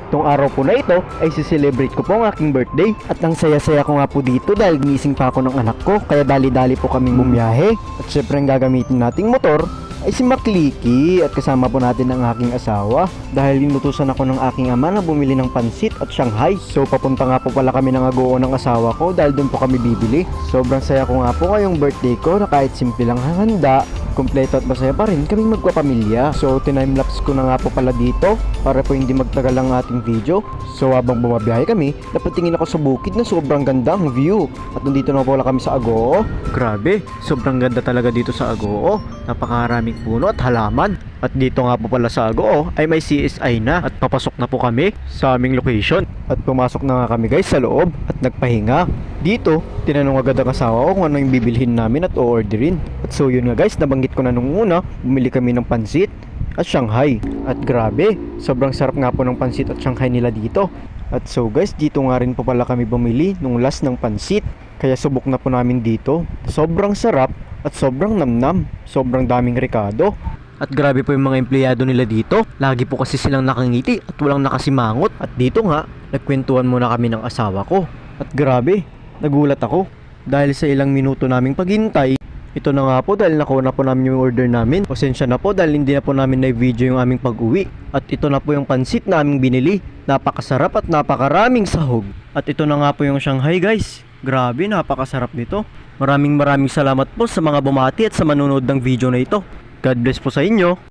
Tong araw po na ito ay celebrate ko po ang aking birthday. At ang saya-saya ko nga po dito dahil ginising pa ako ng anak ko. Kaya dali-dali po kaming bumiyahe. At syempre ang gagamitin nating motor ay si Makliki at kasama po natin ang aking asawa dahil inutusan ako ng aking ama na bumili ng pansit at Shanghai. So papunta nga po pala kami ng Agoo ng asawa ko dahil doon po kami bibili. Sobrang saya ko nga po ngayong birthday ko na kahit simple lang ang handa, kompleto at masaya pa rin kaming magpapamilya. So time-lapse ko na nga po pala dito para po hindi magtagal ang ating video. So habang bumabiyahe kami, napatingin ako sa bukid na sobrang ganda ang view. At nandito na po pala kami sa Agoo. Grabe, sobrang ganda talaga dito sa Agoo. Napakaraming puno at halaman. At dito nga po pala sa Agoo ay may CSI na at papasok na po kami sa aming location. At pumasok na nga kami guys sa loob at nagpahinga. Dito, tinanong agad ang asawa ko kung ano yung bibilhin namin at o-orderin. At so yun nga guys, nabanggit ko na nung una, bumili kami ng pansit at Shanghai. At grabe, sobrang sarap nga po ng pansit at Shanghai nila dito. At so guys, dito nga rin po pala kami bumili nung last ng pansit. Kaya subok na po namin dito. Sobrang sarap at sobrang namnam. Sobrang daming rekado. At grabe po yung mga empleyado nila dito. Lagi po kasi silang nakangiti at walang nakasimangot. At dito nga, nagkwentuhan muna kami ng asawa ko. At grabe, nagulat ako. Dahil sa ilang minuto naming paghintay, ito na nga po dahil nakuha na po namin yung order namin. Pasensya na po dahil hindi na po namin na-video yung aming pag-uwi. At ito na po yung pansit na aming binili. Napakasarap at napakaraming sahog. At ito na nga po yung Shanghai guys. Grabe, napakasarap nito. Maraming salamat po sa mga bumati at sa manonood ng video na ito. God bless po sa inyo.